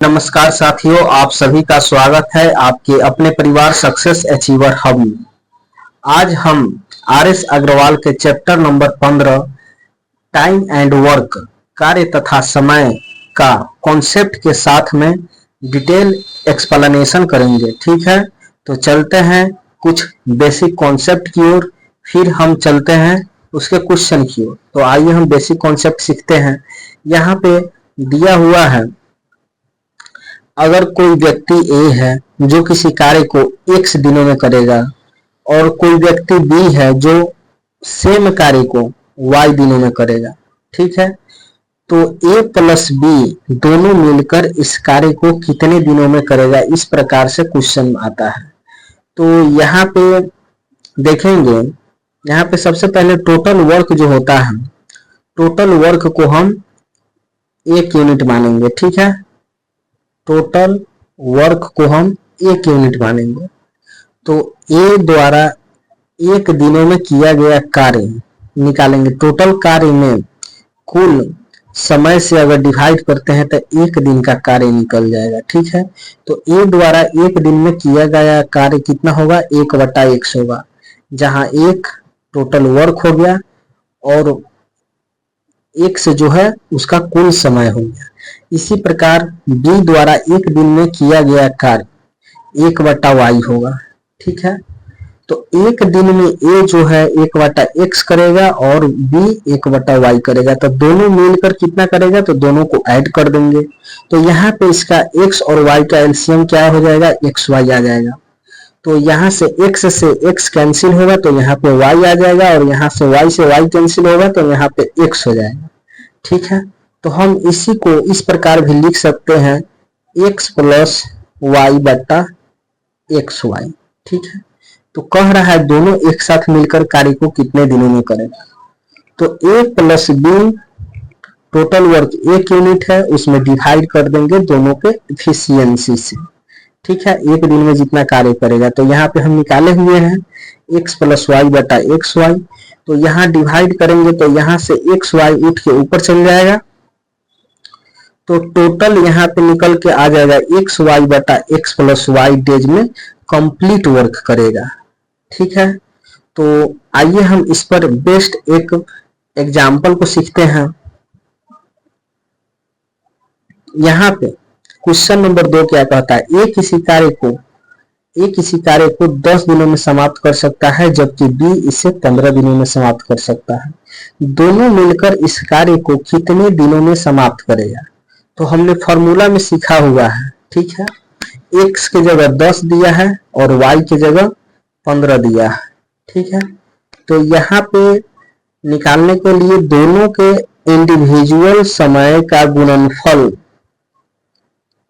नमस्कार साथियों, आप सभी का स्वागत है आपके अपने परिवार सक्सेस अचीवर हब में। आज हम आर.एस. अग्रवाल के chapter number 15 time and work, कार्य तथा समय का कॉन्सेप्ट के साथ में डिटेल एक्सप्लेनेशन करेंगे। ठीक है, तो चलते हैं कुछ बेसिक कॉन्सेप्ट की ओर, फिर हम चलते हैं उसके क्वेश्चन की ओर। तो आइए हम बेसिक कॉन्सेप्ट सीखते हैं। यहाँ पे दिया हुआ है, अगर कोई व्यक्ति ए है जो किसी कार्य को x दिनों में करेगा और कोई व्यक्ति बी है जो सेम कार्य को y दिनों में करेगा, ठीक है, तो a प्लस बी दोनों मिलकर इस कार्य को कितने दिनों में करेगा, इस प्रकार से क्वेश्चन आता है। तो यहाँ पे देखेंगे, यहाँ पे सबसे पहले टोटल वर्क जो होता है, टोटल वर्क को हम 1 यूनिट मानेंगे। ठीक है, टोटल वर्क को हम 1 यूनिट मानेंगे। तो ए द्वारा 1 दिनों में किया गया कार्य निकालेंगे। टोटल कार्य में कुल समय से अगर डिवाइड करते हैं तो 1 दिन का कार्य निकल जाएगा। ठीक है, तो ए द्वारा 1 दिन में किया गया कार्य कितना होगा, 1/x होगा, जहां 1 टोटल वर्क हो गया और x जो है उसका कुल समय हो गया। इसी प्रकार बी द्वारा 1 दिन में किया गया कार्य 1/y होगा। ठीक है, तो 1 दिन में ए जो है 1/x करेगा और बी 1/y करेगा, तो दोनों मिलकर कितना करेगा, तो दोनों को ऐड कर देंगे। तो यहाँ पे इसका x और y का एलसीएम क्या हो जाएगा, xy आ जाएगा। तो यहाँ से x से x कैंसिल होगा तो यहाँ पे y आ जाएगा और यहाँ से y कैंसिल होगा तो यहाँ पे x हो जाएगा। ठीक है, तो हम इसी को इस प्रकार भी लिख सकते हैं, x प्लस वाई बटा xy। ठीक है, तो कह रहा है दोनों एक साथ मिलकर कार्य को कितने दिनों में करेगा। तो a plus B total work 1 unit है, उसमें डिवाइड कर देंगे दोनों के एफिशिएंसी से। ठीक है, 1 दिन में जितना कार्य करेगा, तो यहाँ पे हम निकाले हुए हैं x प्लस वाई बटा xy। तो यहाँ डिवाइड करेंगे तो यहाँ से xy उठ के ऊपर चल जाएगा, तो टोटल यहाँ पे निकल के आ जाएगा xy बटा x प्लस वाई डेज में कंप्लीट वर्क करेगा। ठीक है, तो आइए हम इस पर बेस्ट एक एग्जाम्पल को सीखते हैं। यहाँ पे क्वेश्चन नंबर 2 क्या कहता है, ए किसी कार्य को 10 दिनों में समाप्त कर सकता है जबकि बी इसे 15 दिनों में समाप्त कर सकता है। दोनों मिलकर इस कार्य को कितने दिनों में समाप्त करेगा। तो हमने फॉर्मूला में सीखा हुआ है। ठीक है, x की जगह 10 दिया है और y की जगह 15 दिया है। ठीक है, तो यहाँ पे निकालने के लिए दोनों के इंडिविजुअल समय का गुणनफल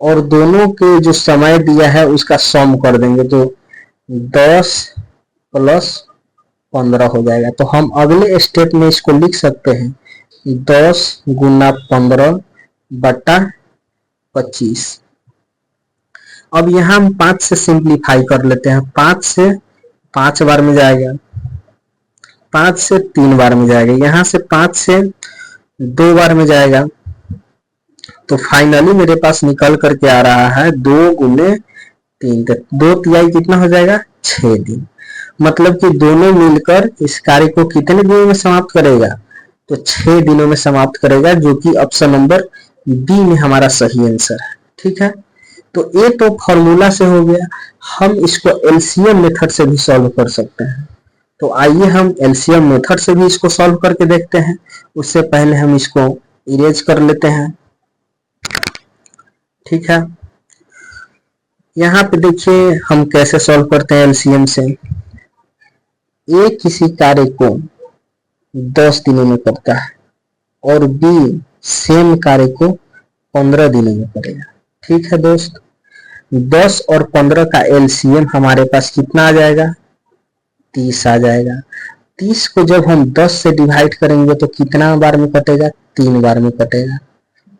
और दोनों के जो समय दिया है उसका सम कर देंगे, तो 10 प्लस 15 हो जाएगा। तो हम अगले स्टेप में इसको लिख सकते हैं 10 गुना 15 बटा 25। अब यहाँ हम 5 से सिंप्लीफाई कर लेते हैं। 5 से 5 बार में जाएगा, 5 से 3 बार में जाएगा, यहाँ से 5 से 2 बार में जाएगा। तो फाइनली मेरे पास निकल करके आ रहा है 2 गुने 3, 2 तिहाई कितना हो जाएगा, 6 दिन। मतलब कि दोनों मिलकर इस कार्य को कितने दिनों में समाप्त करेगा, तो 6 दिनों में समाप्त करेगा, जो कि ऑप्शन नंबर बी में हमारा सही आंसर है। ठीक है, तो ये तो फॉर्मूला से हो गया। हम इसको एलसीएम मेथड से भी सॉल्व कर सकते हैं। तो आइए हम एलसीएम मेथड से भी इसको सॉल्व करके देखते हैं। उससे पहले हम इसको इरेज कर लेते हैं। ठीक है, यहाँ पे देखिए हम कैसे सॉल्व करते हैं एलसीएम से। ए किसी कार्य को 10 दिनों में करता है और बी सेम कार्य को 15 दिनों में करेगा। ठीक है दोस्त, 10 और 15 का एलसीएम हमारे पास कितना आ जाएगा, 30 आ जाएगा। 30 को जब हम 10 से डिवाइड करेंगे तो कितना बार में कटेगा, 3 बार में कटेगा।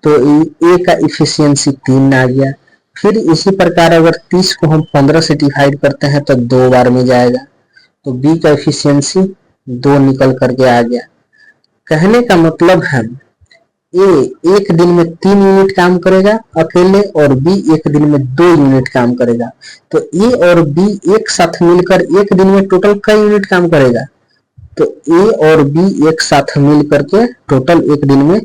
तो ए का इफिशियंसी 3 आ गया। फिर इसी प्रकार अगर 30 को हम 15 से डिवाइड करते हैं तो 2 बार में जाएगा, तो बी का इफिशियंसी 2 निकल करके आ गया। कहने का मतलब है ए एक दिन में 3 यूनिट काम करेगा अकेले और बी एक दिन में 2 यूनिट काम करेगा। तो ए और बी एक साथ मिलकर एक दिन में टोटल कई यूनिट काम करेगा? तो ए और बी एक साथ मिल करके टोटल एक दिन में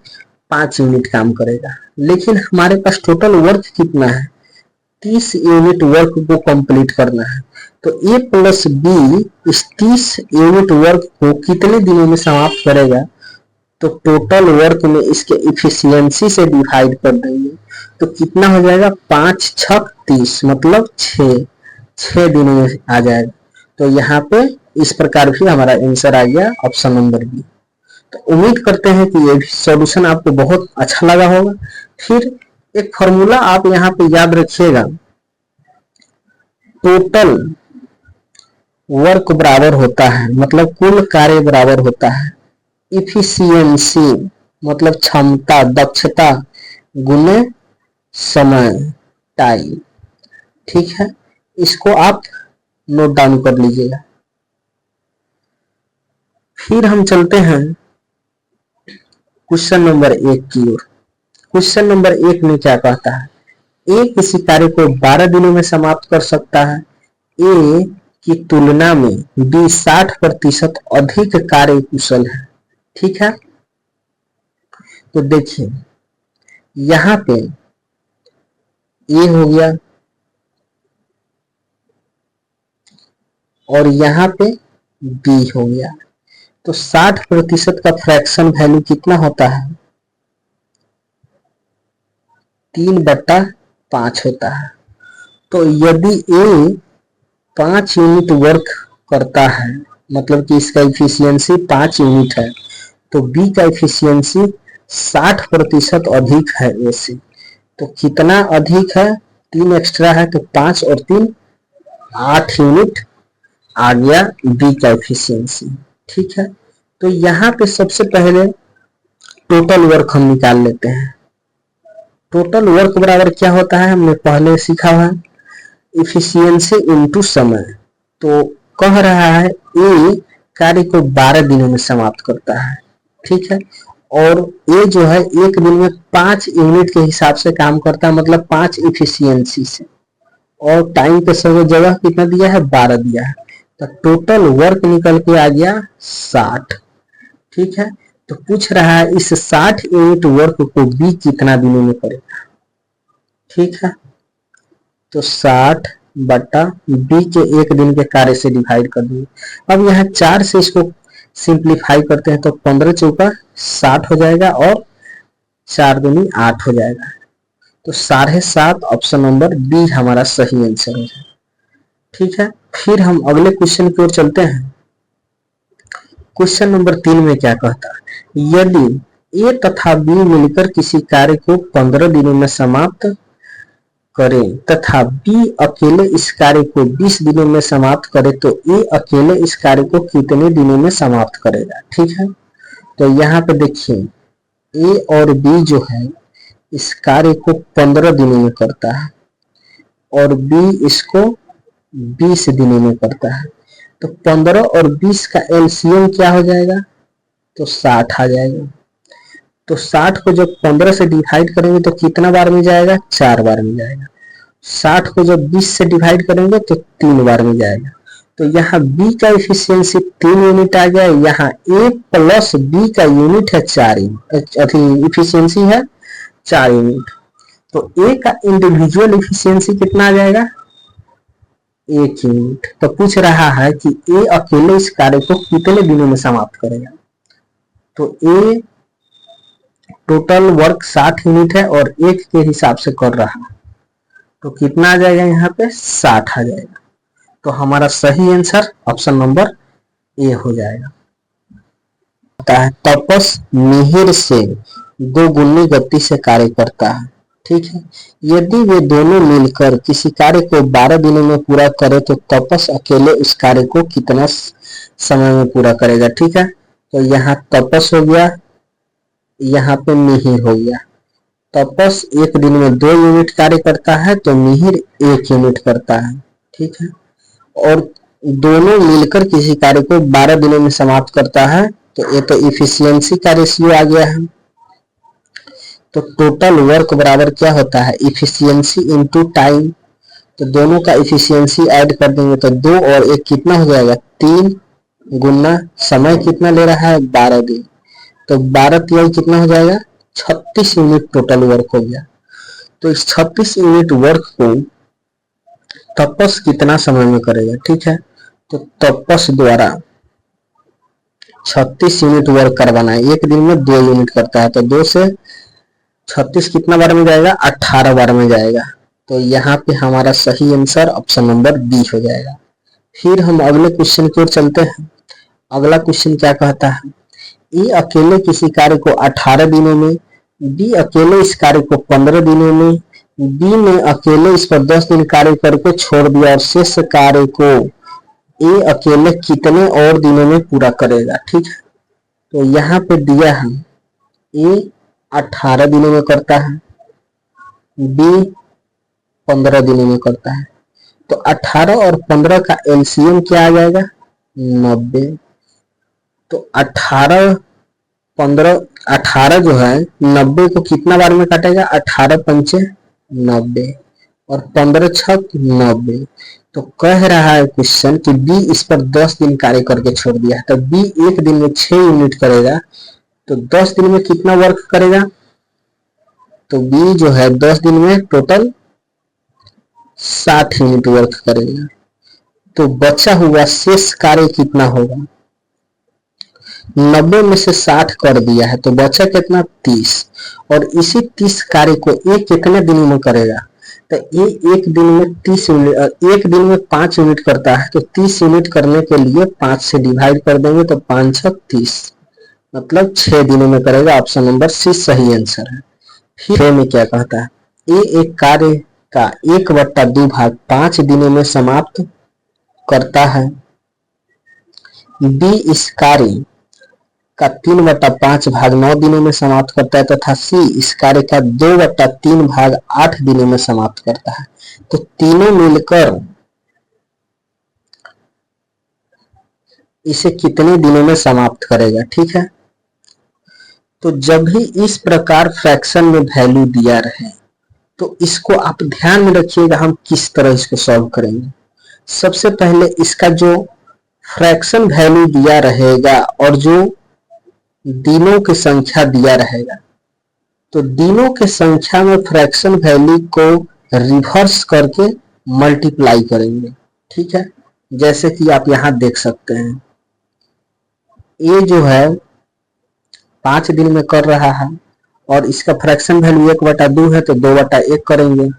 5 यूनिट काम करेगा। लेकिन हमारे पास टोटल वर्क कितना है? 30 यूनिट वर्क को कंप्लीट करना है। तो ए प्लस बी इस 30 यूनिट वर्क को कितने दिनों में समाप्त करेगा? तो टोटल वर्क में इसके इफिशियंसी से डिवाइड कर देंगे तो कितना हो जाएगा? 5 छक 30 मतलब 6 दिनों में आ जाएगा। तो यहाँ पे इस प्रकार भी हमारा आंसर आ गया ऑप्शन नंबर बी। तो उम्मीद करते हैं कि ये सॉल्यूशन आपको बहुत अच्छा लगा होगा। फिर एक फॉर्मूला आप यहाँ पे याद रखिएगा, टोटल वर्क बराबर होता है मतलब कुल कार्य बराबर होता है इफिशियंसी मतलब क्षमता दक्षता गुने समय टाइम। ठीक है, इसको आप नोट डाउन कर लीजिएगा। फिर हम चलते हैं क्वेश्चन नंबर 1 की ओर। क्वेश्चन नंबर 1 में क्या कहता है? ए किसी कार्य को 12 दिनों में समाप्त कर सकता है। ए की तुलना में बी 60% अधिक कार्य कुशल है। ठीक है, तो देखिए यहां पे ए हो गया और यहाँ पे बी हो गया। तो 60% का फ्रैक्शन वैल्यू कितना होता है? 3/5 होता है। तो यदि ए 5 यूनिट वर्क करता है मतलब कि इसका इफिशियंसी 5 यूनिट है, तो बी का इफिशियंसी 60% अधिक है ए से। तो कितना अधिक है? 3 एक्स्ट्रा है तो 5 और 3 8 यूनिट आ गया बी का एफिशिएंसी। ठीक है, तो यहाँ पे सबसे पहले टोटल वर्क हम निकाल लेते हैं। टोटल वर्क बराबर क्या होता है? हमने पहले सीखा है इफिशियंसी इनटू समय। तो कह रहा है ए कार्य को 12 दिनों में समाप्त करता है। ठीक है, और ए जो है एक दिन में 5 यूनिट के हिसाब से काम करता है मतलब 5 इफिशियंसी से, और टाइम के समय जगह कितना दिया है? 12 दिया है। तो टोटल वर्क निकल के आ गया 60। ठीक है, तो पूछ रहा है इस 60 यूनिट वर्क को बी कितना दिनों में करेगा। ठीक है, तो 60 बटा बी के एक दिन के कार्य से डिवाइड कर दिए। अब यहाँ 4 से इसको सिंप्लीफाई करते हैं तो 15 चौका 60 हो जाएगा और 4 दूनी 8 हो जाएगा। तो 7.5 ऑप्शन नंबर बी हमारा सही आंसर हो जाएगा। ठीक है, फिर हम अगले क्वेश्चन की ओर चलते हैं। क्वेश्चन नंबर 3 में क्या कहता है? यदि ए तथा बी मिलकर किसी कार्य को 15 दिनों में समाप्त करें तथा बी अकेले इस कार्य को 20 दिनों में समाप्त करे तो ए अकेले इस कार्य को कितने दिनों में समाप्त करेगा। ठीक है, तो यहाँ पे देखिए ए और बी जो है इस कार्य को 15 दिनों में करता है और बी इसको 20 दिनों में करता है। तो 15 और 20 का एलसीएम क्या हो जाएगा? तो 60 आ जाएगा। तो 60 को जब 15 से डिवाइड करेंगे तो कितना बार में जाएगा? 4 बार में जाएगा। 60 को जब 20 से डिवाइड करेंगे तो 3 बार में जाएगा। तो यहाँ बी का इफिशियंसी 3 यूनिट आ गया। यहाँ ए प्लस बी का यूनिट है 4 यूनिट, इफिशियंसी है 4 यूनिट। तो ए का इंडिविजुअल इफिशियंसी कितना आ जाएगा? 1 यूनिट। तो पूछ रहा है कि ए अकेले इस कार्य को कितने दिनों में समाप्त करेगा। तो ए टोटल वर्क 60 यूनिट है और 1 के हिसाब से कर रहा है, तो कितना आ जाएगा? यहाँ पे 60 आ जाएगा। तो हमारा सही आंसर ऑप्शन नंबर ए हो जाएगा। तपस मिहिर से 2 गुनी गति से कार्य करता है। ठीक है, यदि वे दोनों मिलकर किसी कार्य को 12 दिनों में पूरा करे तो तपस अकेले उस कार्य को कितना समय में पूरा करेगा। ठीक है, तो यहाँ तपस हो गया, यहाँ पे मिहिर हो गया। तपस एक दिन में 2 यूनिट कार्य करता है तो मिहिर 1 यूनिट करता है। ठीक है, और दोनों मिलकर किसी कार्य को 12 दिनों में समाप्त करता है तो ये तो इफिशियंसी का रेशियो आ गया है। तो टोटल वर्क बराबर क्या होता है, इफिशियंसी इनटू टाइम। तो दोनों का इफिशियंसी ऐड कर देंगे तो 2 और 1 कितना हो जाएगा, 3 गुना समय कितना ले रहा है, 12 दिन। तो 12 तिहाई कितना हो जाएगा, 36 यूनिट टोटल वर्क हो गया। तो इस 36 यूनिट वर्क को तपस कितना समय में करेगा, ठीक है। तो तपस द्वारा 36 यूनिट वर्क करवाना है, एक दिन में 2 यूनिट करता है, तो 2 से 36 कितना बार में जाएगा, 18 बार में जाएगा। तो यहाँ पे हमारा सही आंसर ऑप्शन नंबर बी हो जाएगा। फिर हम अगले क्वेश्चन की ओर चलते हैं। अगला क्वेश्चन क्या कहता है, ए अकेले किसी कार्य को 18 दिनों में, बी अकेले इस कार्य को 15 दिनों में, बी ने अकेले इस पर 10 दिन कार्य करके छोड़ दिया और शेष कार्य को ए अकेले कितने और दिनों में पूरा करेगा, ठीक है। तो यहाँ पे दिया है ए 18 दिनों में करता है, बी 15 दिनों में करता है। तो 18 और 15 का एलसीएम क्या आ जाएगा, 90। तो 18 जो है 90 को कितना बार में काटेगा, 18 पंचे 90 और 15 छक 90। तो कह रहा है क्वेश्चन कि बी इस पर 10 दिन कार्य करके छोड़ दिया है, तो बी एक दिन में 6 यूनिट करेगा, तो 10 दिन में कितना वर्क करेगा, तो बी जो है 10 दिन में टोटल 60 यूनिट वर्क करेगा। तो बचा हुआ शेष कार्य कितना होगा, 90 में से 60 कर दिया है तो बचा कितना, 30। और इसी 30 कार्य को ये कितने दिनों में करेगा, तो ये एक दिन में 30 यूनिट, एक दिन में 5 यूनिट करता है, तो 30 यूनिट करने के लिए 5 से डिवाइड कर देंगे तो 5 छक 30, मतलब 6 दिनों में करेगा। ऑप्शन नंबर सी सही आंसर है। फिर में क्या कहता है, ये एक कार्य का 1/2 भाग 5 दिनों में समाप्त करता है, बी इस कार्य का 3/5 भाग 9 दिनों में समाप्त करता है तथा सी इस कार्य का 2/3 भाग 8 दिनों में समाप्त करता है। तो तीनों मिलकर इसे कितने दिनों में समाप्त करेगा, ठीक है। तो जब भी इस प्रकार फ्रैक्शन में वैल्यू दिया रहे तो इसको आप ध्यान में रखिएगा, हम किस तरह इसको सॉल्व करेंगे। सबसे पहले इसका जो फ्रैक्शन वैल्यू दिया रहेगा और जो दिनों की संख्या दिया रहेगा, तो दिनों की संख्या में फ्रैक्शन वैल्यू को रिवर्स करके मल्टीप्लाई करेंगे, ठीक है। जैसे कि आप यहां देख सकते हैं, ये जो है 5 दिन में कर रहा है और इसका फ्रैक्शन वैल्यू 1/2 है, तो 2/1 करेंगे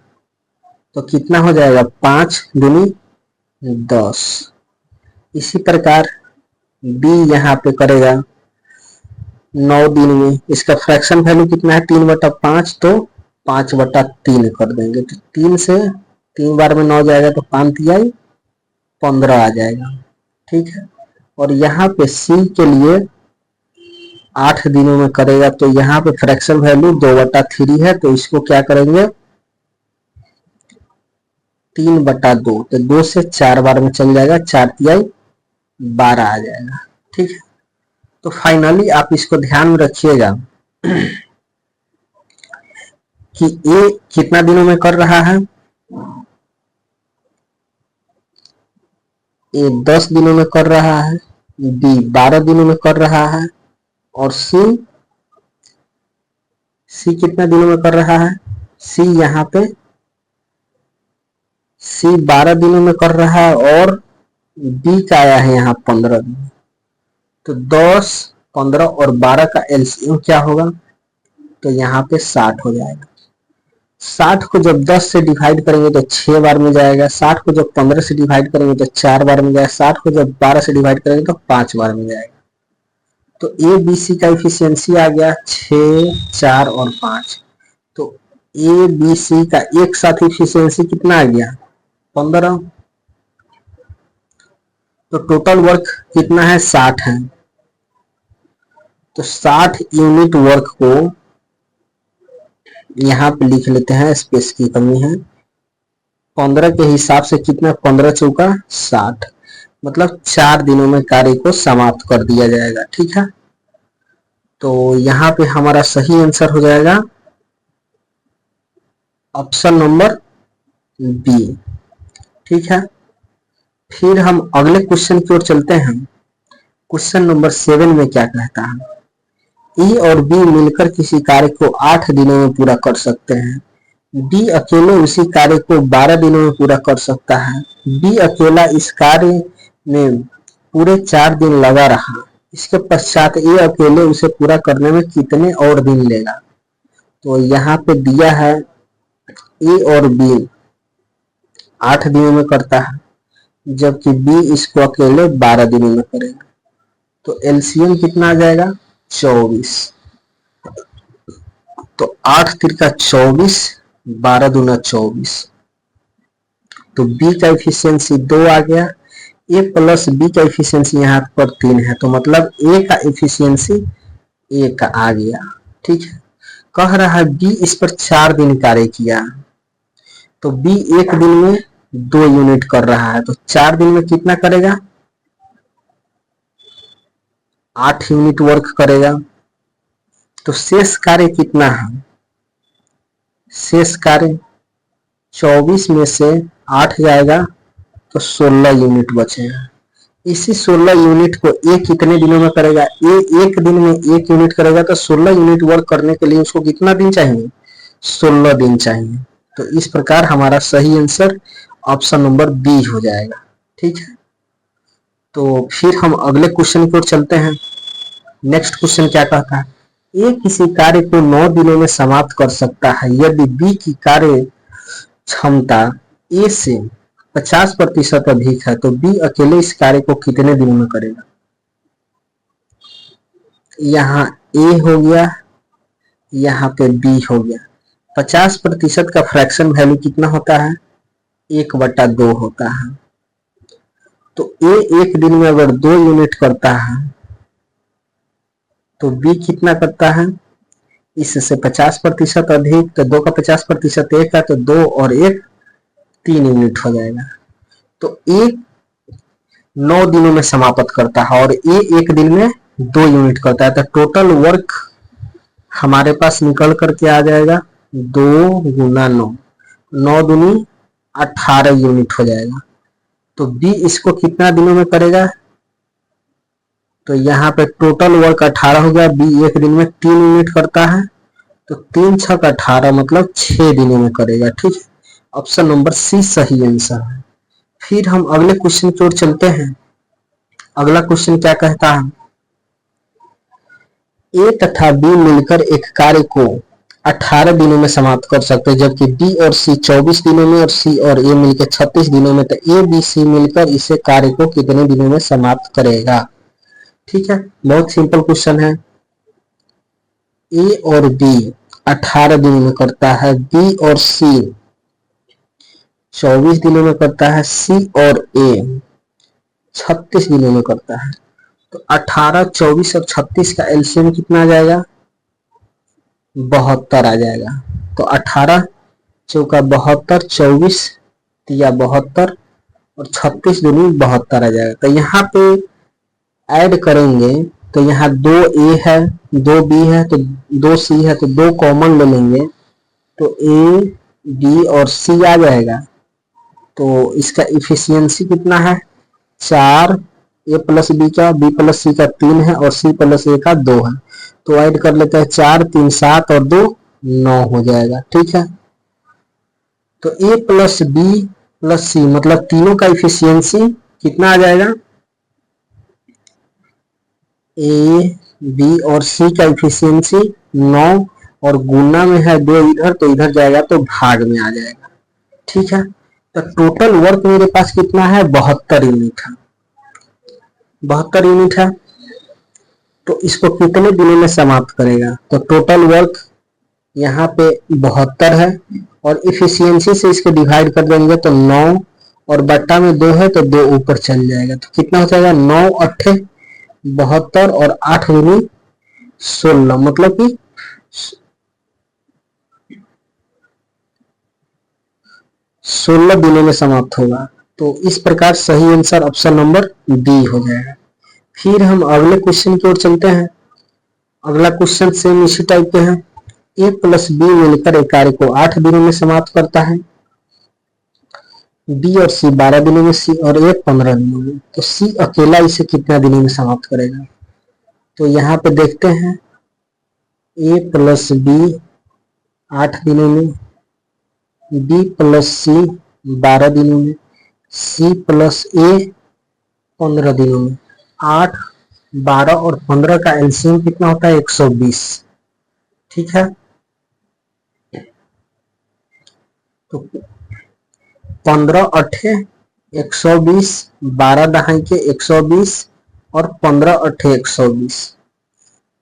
तो कितना हो जाएगा, 5 दूनी 10। इसी प्रकार बी यहाँ पे करेगा 9 दिन में, इसका फ्रैक्शन वैल्यू कितना है, 3/5, तो 5/3 कर देंगे। तो 3 से 3 बार में 9 जाएगा तो 5 तिहाई 15 आ जाएगा, ठीक है। और यहाँ पे सी के लिए 8 दिनों में करेगा, तो यहाँ पे फ्रैक्शन वैल्यू 2/3 है, तो इसको क्या करेंगे, 3/2, तो 2 से 4 बार में चल जाएगा, 4 तिहाई 12 आ जाएगा, ठीक है। तो फाइनली आप इसको ध्यान में रखिएगा कि ए कितना दिनों में कर रहा है, ए 10 दिनों में कर रहा है, बी 12 दिनों में कर रहा है, और सी कितना दिनों में कर रहा है, सी यहाँ पे सी 12 दिनों में कर रहा है और बी का आया है यहाँ 15 दिन। तो 10, 15 और 12 का एलसीएम क्या होगा, तो यहाँ पे 60 हो जाएगा। 60 को जब 10 से डिवाइड करेंगे तो 6 बार में जाएगा, 60 को जब 15 से डिवाइड करेंगे तो 4 बार में जाएगा, 60 को जब 12 से डिवाइड करेंगे तो 5 बार में जाएगा। तो ए बी सी का इफिशियंसी आ गया 6, 4 और 5। तो ए बी सी का एक साथ इफिशियंसी कितना आ गया, 15। तो टोटल वर्क कितना है, 60 है। तो 60 यूनिट वर्क को यहाँ पे लिख लेते हैं, स्पेस की कमी है। 15 के हिसाब से कितना, 15 चौका 60, मतलब 4 दिनों में कार्य को समाप्त कर दिया जाएगा, ठीक है। तो यहाँ पे हमारा सही आंसर हो जाएगा ऑप्शन नंबर बी। ठीक है, फिर हम अगले क्वेश्चन की ओर चलते हैं। क्वेश्चन नंबर 7 में क्या कहता है? ए और बी मिलकर किसी कार्य को 8 दिनों में पूरा कर सकते हैं। बी अकेले उसी कार्य को 12 दिनों में पूरा कर सकता है। बी अकेला इस कार्य में पूरे 4 दिन लगा रहा। इसके पश्चात ए अकेले उसे पूरा करने में कितने और दिन लेगा? तो यहाँ पे दिया है ए और बी 8 दिनों में करता है, जबकि बी इसको अकेले 12 दिनों में करेगा। तो एलसीएम कितना आ जाएगा? 24। तो 8 तिरका 24, 12 दूना 24। तो बी का एफिशिएंसी 2 आ गया। ए प्लस बी का एफिशिएंसी यहाँ पर 3 है, तो मतलब ए का एफिशिएंसी ए का आ गया। ठीक है, कह रहा है बी इस पर 4 दिन कार्य किया, तो बी एक दिन में 2 यूनिट कर रहा है, तो 4 दिन में कितना करेगा? 8 यूनिट वर्क करेगा। तो शेष कार्य कितना है? शेष कार्य 24 में से 8 जाएगा तो 16 यूनिट बचेगा। इसी 16 यूनिट को ए कितने दिनों में करेगा? ए एक दिन में 1 यूनिट करेगा, तो 16 यूनिट वर्क करने के लिए उसको कितना दिन चाहिए? 16 दिन चाहिए। तो इस प्रकार हमारा सही आंसर ऑप्शन नंबर बी हो जाएगा। ठीक है, तो फिर हम अगले क्वेश्चन की ओर चलते हैं। नेक्स्ट क्वेश्चन क्या कहता है? ए किसी कार्य को 9 दिनों में समाप्त कर सकता है यदि बी की कार्य क्षमता ए से 50% अधिक है, तो बी अकेले इस कार्य को कितने दिनों में करेगा? यहाँ ए हो गया, यहाँ पे बी हो गया। 50% का फ्रैक्शन वैल्यू कितना होता है? 1/2 होता है। तो ए एक दिन में अगर 2 यूनिट करता है तो बी कितना करता है? इससे 50% अधिक, तो 2 का 50% 1 का, तो 2 और 1 3 यूनिट हो जाएगा। तो ए 9 दिनों में समाप्त करता है और ए एक दिन में 2 यूनिट करता है, तो टोटल वर्क हमारे पास निकल करके आ जाएगा 2 गुना 9, 9 दूनी 18 यूनिट हो जाएगा। तो बी इसको कितना दिनों में करेगा? तो यहाँ पे टोटल वर्क 18 हो गया। बी एक दिन में 3 यूनिट करता है, तो 3 छक 18 मतलब 6 दिनों में करेगा। ठीक है, ऑप्शन नंबर सी सही आंसर है। फिर हम अगले क्वेश्चन की ओर चलते हैं। अगला क्वेश्चन क्या कहता है? ए तथा बी मिलकर एक कार्य को 18 दिनों में समाप्त कर सकते हैं, जबकि बी और सी 24 दिनों में और सी और ए मिलकर 36 दिनों में। तो ए बी सी मिलकर इसे कार्य को कितने दिनों में समाप्त करेगा? ठीक है, बहुत सिंपल क्वेश्चन है। ए और बी 18 दिनों में करता है, बी और सी 24 दिनों में करता है, सी और ए 36 दिनों में करता है। तो 18, 24 और 36 का एलसीएम कितना आ जाएगा? 72 आ जाएगा। तो 18 चौका 72, 24 तिया 72 और 36 दूनी 72 आ जाएगा। तो यहाँ पे ऐड करेंगे तो यहाँ 2 ए है, 2 बी है, तो 2 सी है, तो 2 कॉमन ले लेंगे तो ए बी और सी आ जाएगा। तो इसका इफिशियंसी कितना है? 4, ए प्लस बी का, बी प्लस सी का 3 है और सी प्लस ए का 2 है। तो ऐड कर लेते हैं 4 3 7 और 2 9 हो जाएगा। ठीक है, तो ए प्लस बी प्लस सी मतलब तीनों का इफिशियंसी कितना आ जाएगा? ए बी और सी का इफिशियंसी 9 और गुना में है 2 इधर, तो इधर जाएगा तो भाग में आ जाएगा। ठीक है, तो टोटल वर्क मेरे पास कितना है? 72 यूनिट है। 72 यूनिट है, तो इसको कितने दिनों में समाप्त करेगा? तो टोटल वर्क यहाँ पे 72 है और इफिशियंसी से इसको डिवाइड कर देंगे तो 9 और बट्टा में 2 है तो 2 ऊपर चल जाएगा। तो कितना हो जाएगा? 9 8 72 और 8 दूनी 16 मतलब कि 16 दिनों में समाप्त होगा। तो इस प्रकार सही आंसर ऑप्शन नंबर बी हो जाएगा। फिर हम अगले क्वेश्चन की ओर चलते हैं। अगला क्वेश्चन सेम इसी टाइप के हैं। ए प्लस बी मिलकर एक कार्य को 8 दिनों में समाप्त करता है, बी और सी 12 दिनों में, सी और ए 15 दिनों में। तो सी अकेला इसे कितना दिनों में समाप्त करेगा? तो यहाँ पे देखते हैं ए प्लस बी 8 दिनों में, बी प्लस सी 12 दिनों में, सी प्लस ए 15 दिनों में। 8, 12 और 15 का एलसीएम कितना होता है? 120। ठीक है, तो 15 अठे 120, 12 दहाई के 120 और 15 अठे 120।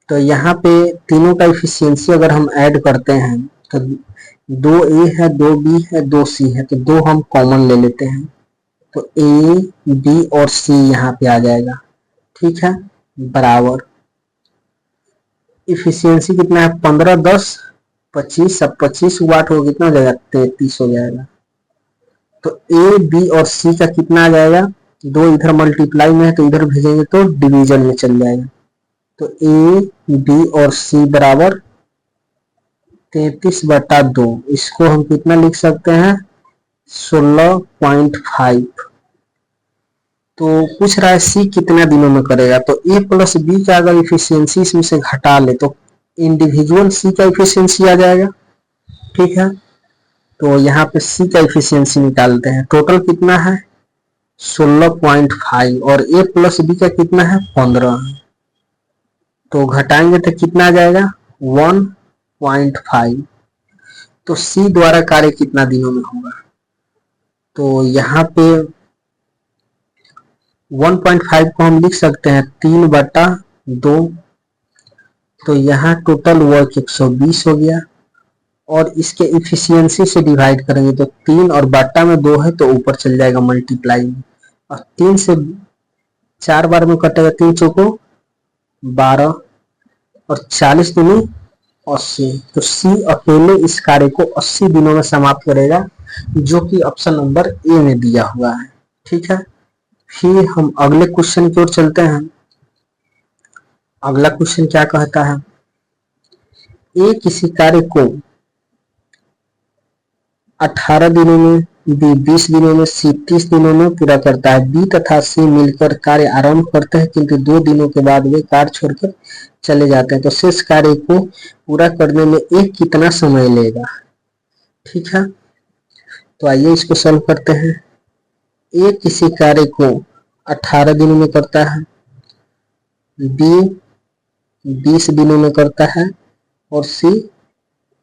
तो यहाँ पे तीनों का इफिशियंसी अगर हम ऐड करते हैं तो 2A है, 2B है, 2C है, तो 2 हम कॉमन ले लेते हैं, तो A, B और C यहाँ पे आ जाएगा। ठीक है, बराबर इफिशियंसी कितना है? 15, 10, 25, अब 25 वाट हो कितना हो जाएगा? 33 हो जाएगा। तो ए बी और सी का कितना आ जाएगा? 2 इधर मल्टीप्लाई में है तो इधर भेजेंगे तो डिवीजन में चल जाएगा। तो ए बी और सी बराबर 33/2। इसको हम कितना लिख सकते हैं? 16.5। तो पूछ रहा है सी कितना दिनों में करेगा, तो ए प्लस बी का अगर इफिशियंसी इसमें से घटा ले तो इंडिविजुअल सी का इफिशियंसी आ जाएगा। ठीक है, तो यहाँ पे सी का इफिशियंसी निकालते हैं। टोटल कितना है? 16.5 और ए प्लस बी का कितना है? 15। तो घटाएंगे तो कितना आ जाएगा? 1.5। तो सी द्वारा कार्य कितना दिनों में होगा? तो यहाँ पे 1.5 को हम लिख सकते हैं 3/2। तो यहाँ टोटल वर्क 120 हो गया और इसके इफिशियंसी से डिवाइड करेंगे तो 3 और बाटा में 2 है तो ऊपर चल जाएगा मल्टीप्लाई में, और 3 से 4 बार में कटेगा, 3 चौको 12 और 40 दूनी 80। तो सी अकेले इस कार्य को 80 दिनों में समाप्त करेगा, जो कि ऑप्शन नंबर ए में दिया हुआ है। ठीक है, फिर हम अगले क्वेश्चन की ओर चलते हैं। अगला क्वेश्चन क्या कहता है? ए किसी कार्य को 18 दिनों में, बी 20 दिनों में, सी 30 दिनों में पूरा करता है। बी तथा सी मिलकर कार्य आरंभ करते हैं किंतु 2 दिनों के बाद वे कार्य छोड़कर चले जाते हैं, तो शेष कार्य को पूरा करने में ए कितना समय लेगा? ठीक है, तो आइए इसको सॉल्व करते हैं। ए किसी कार्य को 18 दिनों में करता है, बी 20 दिनों में करता है और सी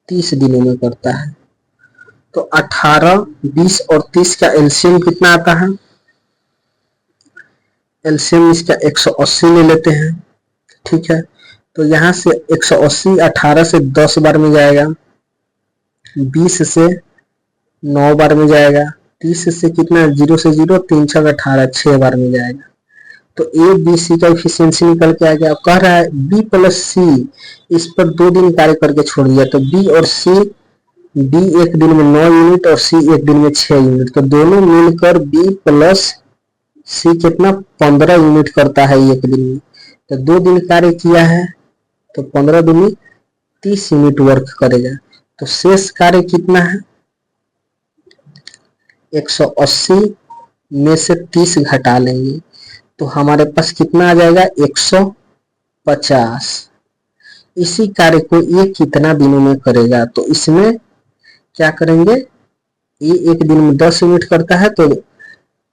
30 दिनों में करता है। तो 18, 20 और 30 का एलसीएम कितना आता है? एलसीएम इसका 180 ले लेते हैं। ठीक है, तो यहाँ से 180 18 से 10 बार में जाएगा, 20 से 9 बार में जाएगा, 30 से कितना? 0 से 0, 3 6 18, 6 बार में जाएगा। तो ए बी सी का इफिशियंसी निकल के आ गया। अब कह रहा है बी प्लस सी इस पर 2 दिन कार्य करके छोड़ दिया, तो बी और सी, बी एक दिन में 9 यूनिट और सी एक दिन में 6 यूनिट, तो दोनों मिलकर बी प्लस सी कितना? 15 यूनिट करता है एक दिन में। तो 2 दिन कार्य किया है तो 15 दूनी 30 यूनिट वर्क करेगा। तो शेष कार्य कितना है? 180 में से 30 घटा लेंगे तो हमारे पास कितना आ जाएगा? 150। इसी कार्य को ये कितना दिनों में करेगा? तो इसमें क्या करेंगे? ये एक दिन में 10 यूनिट करता है तो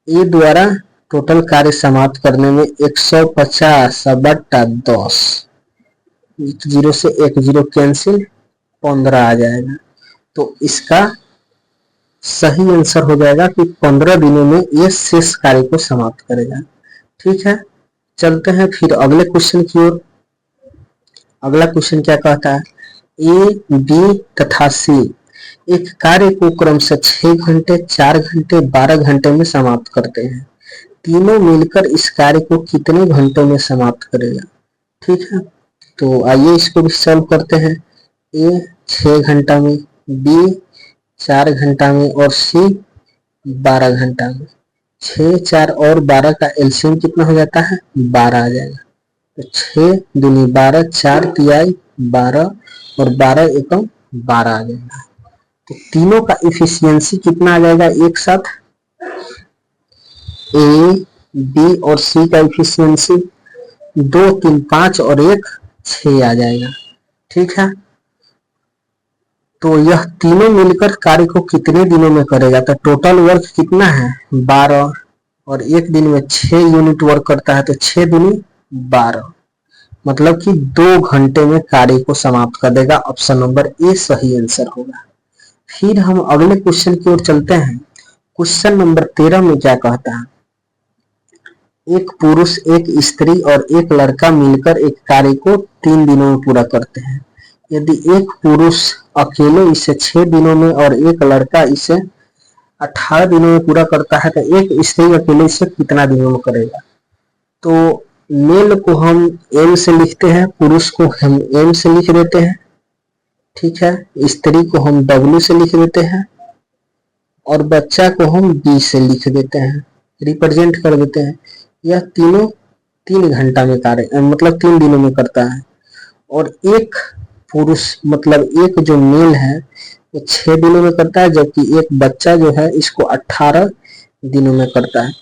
ए द्वारा टोटल कार्य समाप्त करने में 150/10, 0 से 1 0 कैंसिल, 15 आ जाएगा। तो इसका सही आंसर हो जाएगा कि 15 दिनों में ये शेष कार्य को समाप्त करेगा। ठीक है, चलते हैं फिर अगले क्वेश्चन की ओर। अगला क्वेश्चन क्या कहता है? ए बी तथा सी एक कार्य को क्रमशः 6 घंटे, 4 घंटे, 12 घंटे में समाप्त करते हैं। तीनों मिलकर इस कार्य को कितने घंटों में समाप्त करेगा? ठीक है, तो आइए इसको भी सॉल्व करते हैं। ए 6 घंटा में, बी 4 घंटा में और सी 12 घंटा में। 6, 4 और 12 का एलसीएम कितना हो जाता है? 12 आ जाएगा। तो 6 दूनी 12, 4 तिहाई 12 और 12 एकम 12 आ जाएगा। तो तीनों का इफिशियंसी कितना आ जाएगा एक साथ, ए बी और सी का इफिशियंसी 2 3 5 और 1 6 आ जाएगा। ठीक है, तो यह तीनों मिलकर कार्य को कितने दिनों में करेगा, तो टोटल वर्क कितना है 12 और एक दिन में 6 यूनिट वर्क करता है, तो 6 दूनी 12, मतलब कि 2 घंटे में कार्य को समाप्त कर देगा। ऑप्शन नंबर ए सही आंसर होगा। फिर हम अगले क्वेश्चन की ओर चलते हैं। क्वेश्चन नंबर 13 में क्या कहता है, एक पुरुष, एक स्त्री और एक लड़का मिलकर एक कार्य को 3 दिनों में पूरा करते हैं। यदि एक पुरुष अकेले इसे 6 दिनों में और एक लड़का इसे 18 दिनों में पूरा करता है, तो एक स्त्री अकेले इसे कितना दिनों में करेगा। तो मेल को हम एम से लिखते हैं, पुरुष को हम एम से लिख देते हैं। ठीक है, स्त्री को हम डब्ल्यू से लिख देते हैं और बच्चा को हम बी से लिख देते हैं, रिप्रेजेंट कर देते हैं। यह तीनों 3 घंटा में कार्य मतलब 3 दिनों में करता है, और एक पुरुष मतलब एक जो मेल है वो 6 दिनों में करता है, जबकि एक बच्चा जो है इसको 18 दिनों में करता है।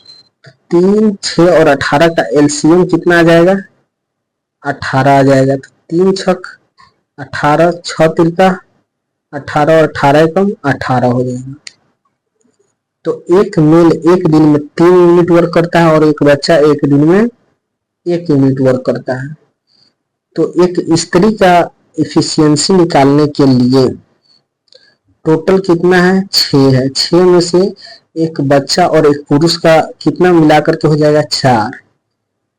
3 6 और 18 का एलसीएम कितना आ जाएगा 18 आ जाएगा। तो 3 छक 18, 6 तिरका 18 और 18 एकम 18 हो जाएगा। तो एक मेल एक दिन में 3 यूनिट वर्क करता है और एक बच्चा एक दिन में 1 यूनिट वर्क करता है। तो एक स्त्री का इफिशियंसी निकालने के लिए टोटल कितना है 6 है, 6 में से एक बच्चा और एक पुरुष का कितना मिलाकर के हो जाएगा 4।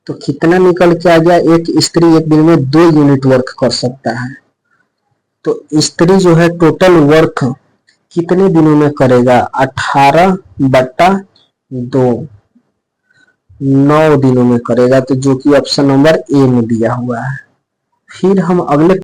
तो कितना निकल के आ गया, एक स्त्री एक दिन में 2 यूनिट वर्क कर सकता है। तो स्त्री जो है टोटल वर्क कितने दिनों में करेगा 18/2 9 दिनों में करेगा, तो जो कि ऑप्शन नंबर ए में दिया हुआ है। फिर हम अगले